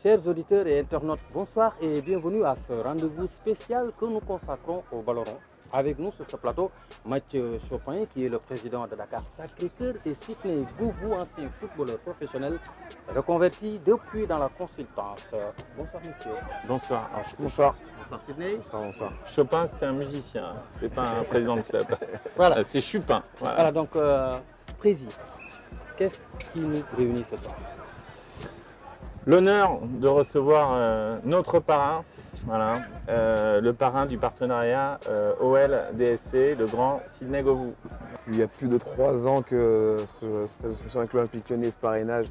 Chers auditeurs et internautes, bonsoir et bienvenue à ce rendez-vous spécial que nous consacrons au ballon rond. Avec nous sur ce plateau, Mathieu Chopin, qui est le président de Dakar Sacré-Cœur, et Sidney Gouvou, ancien footballeur professionnel, reconverti depuis dans la consultance. Bonsoir, monsieur. Bonsoir. Bonsoir. Bonsoir, Sidney. Bonsoir, bonsoir. Chopin, c'était un musicien, c'était pas un président de club. Voilà. C'est Chupin. Voilà, donc, président, qu'est-ce qui nous réunit ce soir? L'honneur de recevoir notre parrain, voilà, le parrain du partenariat OL-DSC, le grand Sidney Gouvou. Il y a plus de 3 ans que cette association avec l'Olympique Lyonnais, ce parrainage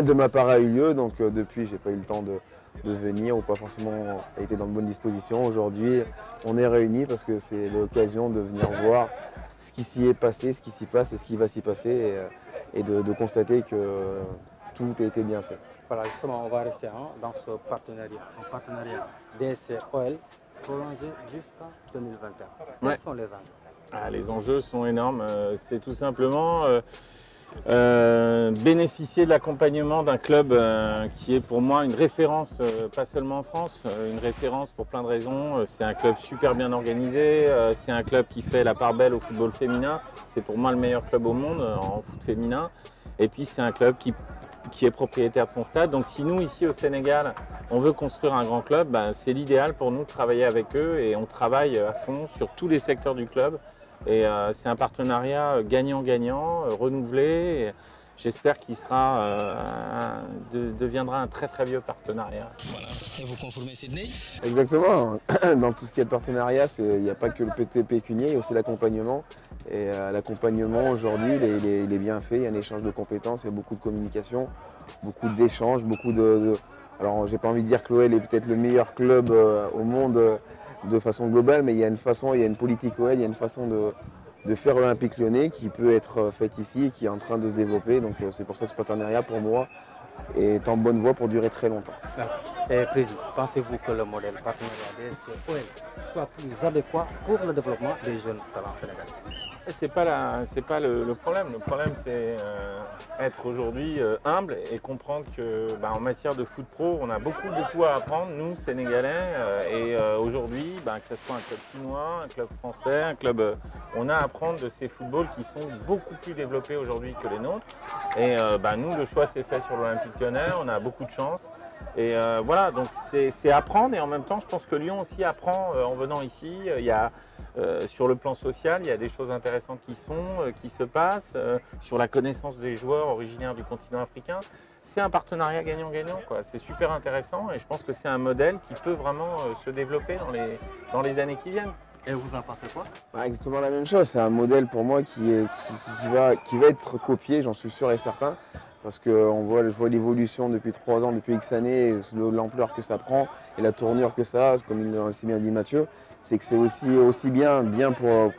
de ma part a eu lieu, donc depuis j'ai pas eu le temps de venir ou pas forcément été dans de bonnes dispositions. Aujourd'hui on est réunis parce que c'est l'occasion de venir voir ce qui s'y est passé, ce qui s'y passe et ce qui va s'y passer et de constater que tout a été bien fait. Voilà, justement, on va rester dans ce partenariat, un partenariat DSC-OL prolongé jusqu'en 2021. Quels sont les enjeux? Les enjeux sont énormes. C'est tout simplement bénéficier de l'accompagnement d'un club qui est pour moi une référence, pas seulement en France, une référence pour plein de raisons. C'est un club super bien organisé, c'est un club qui fait la part belle au football féminin. C'est pour moi le meilleur club au monde en foot féminin. Et puis c'est un club qui est propriétaire de son stade. Donc si nous, ici au Sénégal, on veut construire un grand club, c'est l'idéal pour nous de travailler avec eux et on travaille à fond sur tous les secteurs du club. Et c'est un partenariat gagnant-gagnant, renouvelé. J'espère qu'il deviendra un très très vieux partenariat. Voilà. Et vous confirmez, Sidney? Exactement. Dans tout ce qui est partenariat, il n'y a pas que le PT pécunier, il y a aussi l'accompagnement. Et l'accompagnement aujourd'hui, il est bien fait, il y a un échange de compétences, il y a beaucoup de communication, beaucoup d'échanges, Alors j'ai pas envie de dire que l'OL est peut-être le meilleur club au monde de façon globale, mais il y a une politique OL, il y a une façon de faire l'Olympique Lyonnais qui peut être faite ici et qui est en train de se développer. Donc c'est pour ça que ce partenariat, pour moi, est en bonne voie pour durer très longtemps. Et Président, pensez-vous que le modèle partenariat DSC-OL soit plus adéquat pour le développement des jeunes talents sénégalais? C'est pas le problème. Le problème, c'est être aujourd'hui humble et comprendre que en matière de foot pro, on a beaucoup à apprendre, nous, Sénégalais. Aujourd'hui, que ce soit un club chinois, un club français, on a à apprendre de ces footballs qui sont beaucoup plus développés aujourd'hui que les nôtres. Et nous, le choix s'est fait sur l'Olympique Lyonnais, on a beaucoup de chance. Et voilà, donc c'est apprendre. Et en même temps, je pense que Lyon aussi apprend en venant ici. Sur le plan social, il y a des choses intéressantes qui se passent, sur la connaissance des joueurs originaires du continent africain. C'est un partenariat gagnant-gagnant, c'est super intéressant et je pense que c'est un modèle qui peut vraiment se développer dans les années qui viennent. Et vous en pensez quoi? Exactement la même chose, c'est un modèle pour moi qui va être copié, j'en suis sûr et certain. Parce que je vois l'évolution depuis 3 ans, depuis X années, l'ampleur que ça prend et la tournure que ça a, comme il s'est bien dit Mathieu, c'est que c'est aussi bien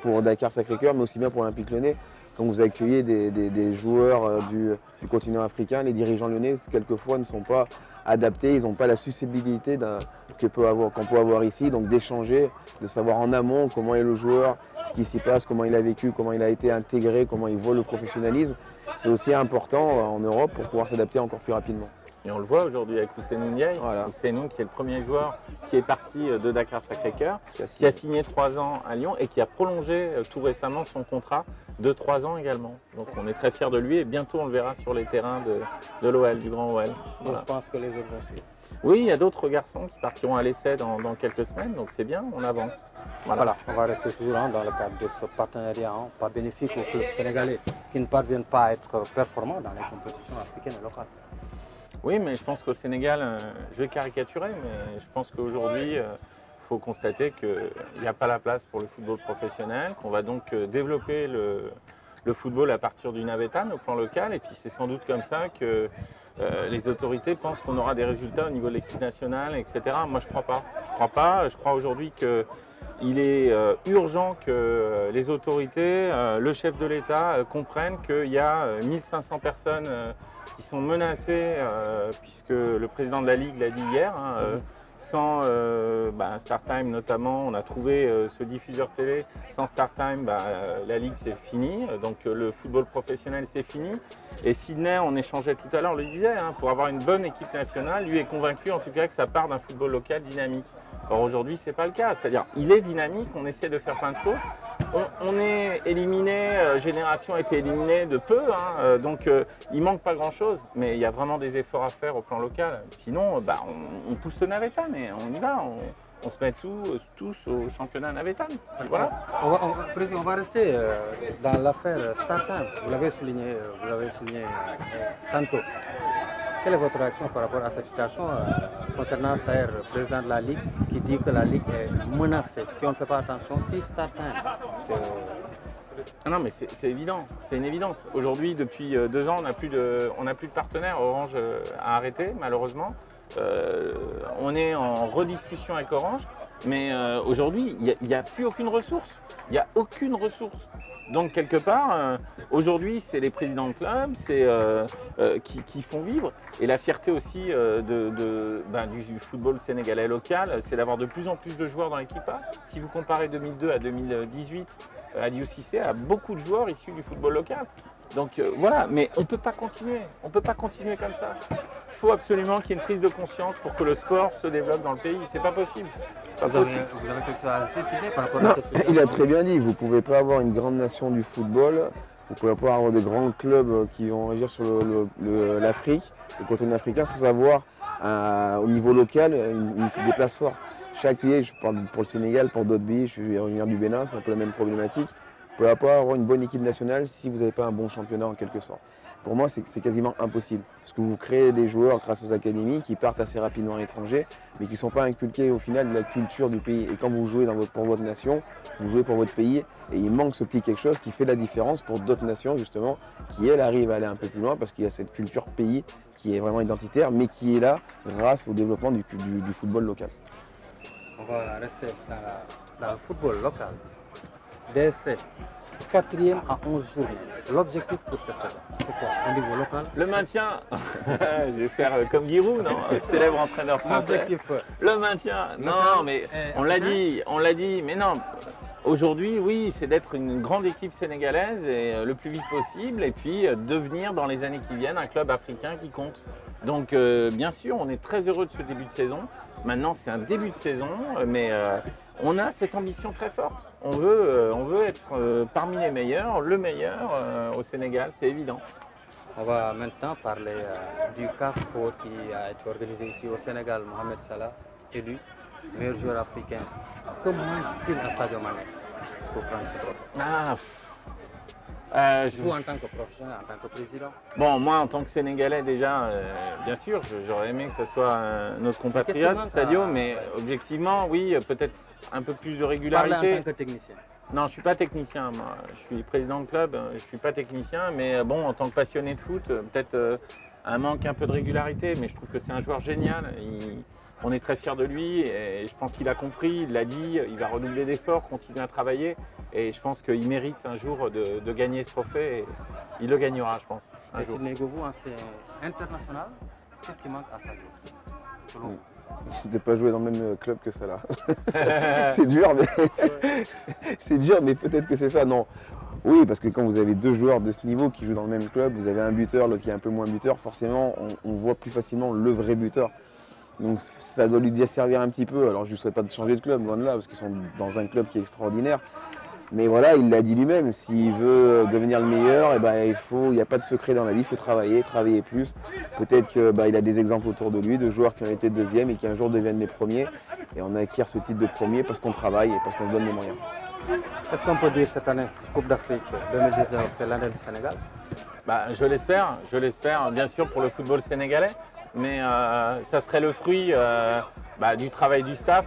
pour Dakar Sacré-Cœur, mais aussi bien pour l'Olympique Lyonnais. Quand vous accueillez des joueurs du continent africain, les dirigeants lyonnais, quelquefois, ne sont pas adaptés, ils n'ont pas la susceptibilité qu'on peut avoir ici, donc d'échanger, de savoir en amont comment est le joueur, ce qui s'y passe, comment il a vécu, comment il a été intégré, comment il voit le professionnalisme. C'est aussi important en Europe pour pouvoir s'adapter encore plus rapidement. Et on le voit aujourd'hui avec Ousseynou Ndiaye, voilà. Ousseynou qui est le premier joueur qui est parti de Dakar Sacré-Cœur, qui a signé 3 ans à Lyon et qui a prolongé tout récemment son contrat de 3 ans également. Donc on est très fiers de lui et bientôt on le verra sur les terrains de l'OL, du grand OL. Voilà. Je pense que les autres vont suivre. Oui, il y a d'autres garçons qui partiront à l'essai dans quelques semaines, donc c'est bien, on avance. Voilà, on va rester toujours dans le cadre de ce partenariat, pas bénéfique aux clubs sénégalais qui ne parviennent pas à être performants dans les compétitions africaines et locales. Oui, mais je pense qu'au Sénégal, je vais caricaturer, mais je pense qu'aujourd'hui, il faut constater qu'il n'y a pas la place pour le football professionnel, qu'on va donc développer le football à partir du Navétane au plan local, et puis c'est sans doute comme ça que les autorités pensent qu'on aura des résultats au niveau de l'équipe nationale, etc. Moi, je ne crois pas. Je crois aujourd'hui qu'il est urgent que les autorités, le chef de l'État comprennent qu'il y a 1500 personnes qui sont menacées, puisque le président de la Ligue l'a dit hier, Sans StarTime notamment, on a trouvé ce diffuseur télé. Sans StarTime, la Ligue c'est fini, donc le football professionnel c'est fini. Et Sydney, on échangeait tout à l'heure, le disait, hein, pour avoir une bonne équipe nationale, lui est convaincu en tout cas que ça part d'un football local dynamique. Or aujourd'hui, ce n'est pas le cas, c'est-à-dire il est dynamique, on essaie de faire plein de choses. On est éliminé, Génération a été éliminée de peu, hein, donc il manque pas grand-chose, mais il y a vraiment des efforts à faire au plan local. Sinon, on pousse le navetan et on y va, on se met tous au championnat navetan. Voilà. On va rester dans l'affaire StarTime. Vous l'avez souligné, tantôt. Quelle est votre réaction par rapport à cette situation concernant Saher, président de la Ligue, qui dit que la Ligue est menacée si on ne fait pas attention, si StarTime Ah non mais c'est évident, c'est une évidence. Aujourd'hui, depuis 2 ans, on n'a plus de partenaire. Orange a arrêté malheureusement. On est en rediscussion avec Orange, mais aujourd'hui, il n'y a plus aucune ressource. Il n'y a aucune ressource. Donc quelque part, aujourd'hui, c'est les présidents de club qui font vivre. Et la fierté aussi du football sénégalais local, c'est d'avoir de plus en plus de joueurs dans l'équipe A. Si vous comparez 2002 à 2018, Aliou Cissé a beaucoup de joueurs issus du football local. Donc voilà, mais on ne peut pas continuer. On ne peut pas continuer comme ça. Il faut absolument qu'il y ait une prise de conscience pour que le sport se développe dans le pays. C'est pas possible. Vous avez quelque chose à ajouter, Sidney, par rapport à cette situation? Il a très bien dit, vous ne pouvez pas avoir une grande nation du football, vous ne pouvez pas avoir des grands clubs qui vont agir sur l'Afrique, le continent africain, sans avoir au niveau local des places fortes. Chaque pays, je parle pour le Sénégal, pour d'autres pays, je suis originaire du Bénin, c'est un peu la même problématique. Vous ne pouvez pas avoir une bonne équipe nationale si vous n'avez pas un bon championnat en quelque sorte. Pour moi, c'est quasiment impossible. Parce que vous créez des joueurs grâce aux académies qui partent assez rapidement à l'étranger, mais qui ne sont pas inculqués au final de la culture du pays. Et quand vous jouez pour votre nation, vous jouez pour votre pays, et il manque ce petit quelque chose qui fait la différence pour d'autres nations, justement, qui, elles, arrivent à aller un peu plus loin, parce qu'il y a cette culture pays qui est vraiment identitaire, mais qui est là grâce au développement du football local. On va rester dans le football local. DC, 4e à 11 journées. L'objectif pour cette saison, c'est quoi au niveau local? Le maintien. Je vais faire comme Giroud, non? Célèbre entraîneur français. Le maintien. Non, mais on l'a dit, mais non. Aujourd'hui, oui, c'est d'être une grande équipe sénégalaise et le plus vite possible, et puis devenir dans les années qui viennent un club africain qui compte. Donc bien sûr, on est très heureux de ce début de saison. Maintenant, c'est un début de saison, mais on a cette ambition très forte. On veut être parmi les meilleurs, le meilleur au Sénégal, c'est évident. On va maintenant parler du CAF qui a été organisé ici au Sénégal. Mohamed Salah, élu meilleur joueur africain. Que manque-t-il à Sadio Mané pour prendre ce trophée? Vous, en tant que professionnel, en tant que président? Bon, moi, en tant que Sénégalais, déjà, bien sûr, j'aurais aimé que ce soit notre compatriote, Sadio, mais objectivement, oui, peut-être un peu plus de régularité. Parlez en tant que technicien. Non, je ne suis pas technicien, moi. Je suis président de club, je ne suis pas technicien, mais bon, en tant que passionné de foot, peut-être un manque un peu de régularité, mais je trouve que c'est un joueur génial. On est très fiers de lui et je pense qu'il a compris, il l'a dit, il va redoubler d'efforts, continuer à travailler et je pense qu'il mérite un jour de gagner ce trophée et il le gagnera, je pense. Un jour. Sidney Govou, c'est international. Qu'est-ce qui manque à Sadio? De ne pas jouer dans le même club que ça là. C'est dur, mais peut-être que c'est ça. Non. Oui, parce que quand vous avez deux joueurs de ce niveau qui jouent dans le même club, vous avez un buteur, l'autre qui est un peu moins buteur, forcément on voit plus facilement le vrai buteur. Donc ça doit lui desservir un petit peu. Alors je ne lui souhaite pas de changer de club, loin de là, parce qu'ils sont dans un club qui est extraordinaire. Mais voilà, il l'a dit lui-même, s'il veut devenir le meilleur, il n'y a pas de secret dans la vie, il faut travailler plus. Peut-être qu'il a des exemples autour de lui, de joueurs qui ont été deuxièmes et qui un jour deviennent les premiers. Et on acquiert ce titre de premier parce qu'on travaille et parce qu'on se donne les moyens. Est-ce qu'on peut dire cette année, Coupe d'Afrique 2019, c'est l'année du Sénégal? Je l'espère, bien sûr pour le football sénégalais, mais ça serait le fruit du travail du staff,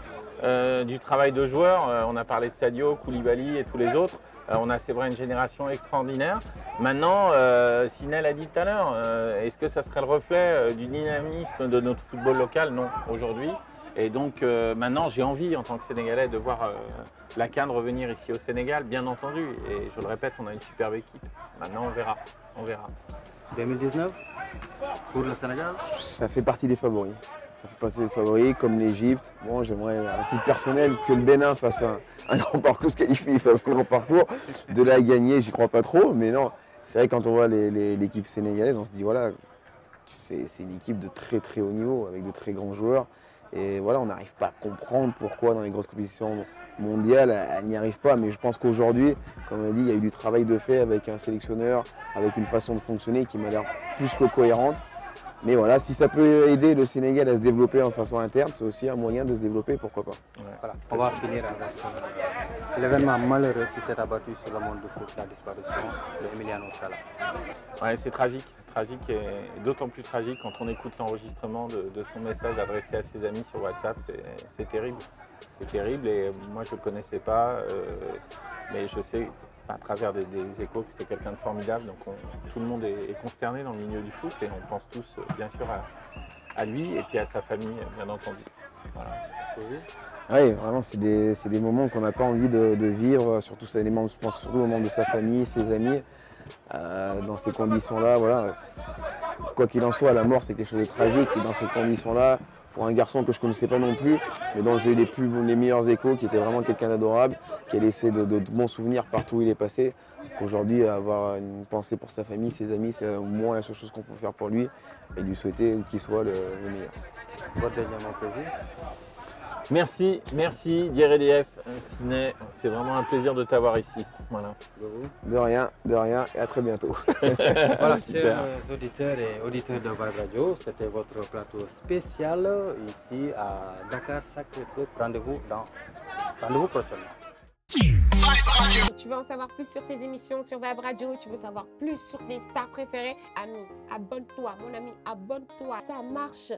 du travail de joueurs. On a parlé de Sadio, Koulibaly et tous les autres. On a, c'est vrai, une génération extraordinaire. Maintenant, Sinel a dit tout à l'heure, est-ce que ça serait le reflet du dynamisme de notre football local? Non, aujourd'hui. Et donc maintenant, j'ai envie, en tant que Sénégalais, de voir la CAN revenir ici au Sénégal, bien entendu. Et je le répète, on a une superbe équipe. Maintenant, on verra. 2019, pour le Sénégal? Ça fait partie des favoris. Ça fait partie des favoris, comme l'Égypte. Bon, j'aimerais, à titre personnel, que le Bénin fasse un grand parcours, se qualifie, fasse un grand parcours. De là à gagner, j'y crois pas trop, mais non. C'est vrai, quand on voit l'équipe sénégalaise, on se dit, voilà, c'est une équipe de très très haut niveau, avec de très grands joueurs. Et voilà, on n'arrive pas à comprendre pourquoi dans les grosses compétitions mondiales, elle n'y arrive pas. Mais je pense qu'aujourd'hui, comme on a dit, il y a eu du travail de fait avec un sélectionneur, avec une façon de fonctionner qui m'a l'air plus que cohérente. Mais voilà, si ça peut aider le Sénégal à se développer en façon interne, c'est aussi un moyen de se développer, pourquoi pas. Voilà, on va finir avec l'événement malheureux qui s'est abattu sur le monde du foot, la disparition de Emiliano Sala. Ouais, c'est tragique et d'autant plus tragique quand on écoute l'enregistrement de son message adressé à ses amis sur WhatsApp. C'est terrible. C'est terrible et moi je ne le connaissais pas, mais je sais à travers des échos que c'était quelqu'un de formidable. Donc tout le monde est consterné dans le milieu du foot et on pense tous bien sûr à lui et puis à sa famille, bien entendu. Voilà. Oui, vraiment, c'est des moments qu'on n'a pas envie de vivre, surtout je pense surtout aux membres de sa famille, ses amis. Dans ces conditions-là, voilà, quoi qu'il en soit, la mort c'est quelque chose de tragique. Et dans ces conditions-là, pour un garçon que je ne connaissais pas non plus, mais dont j'ai eu les meilleurs échos, qui était vraiment quelqu'un d'adorable, qui a laissé de bons souvenirs partout où il est passé. Aujourd'hui, avoir une pensée pour sa famille, ses amis, c'est au moins la seule chose qu'on peut faire pour lui et lui souhaiter qu'il soit le meilleur. Votre dernier mot, plaisir. Merci DRDF, Sidney, c'est vraiment un plaisir de t'avoir ici. Voilà. De rien, et à très bientôt. Voilà, chers auditeurs et auditeurs de Vibe Radio, c'était votre plateau spécial ici à Dakar Sacré-Cœur. Rendez-vous prochainement. Tu veux en savoir plus sur tes émissions sur Vibe Radio, tu veux savoir plus sur tes stars préférées, ami, abonne-toi, mon ami, abonne-toi. Ça marche.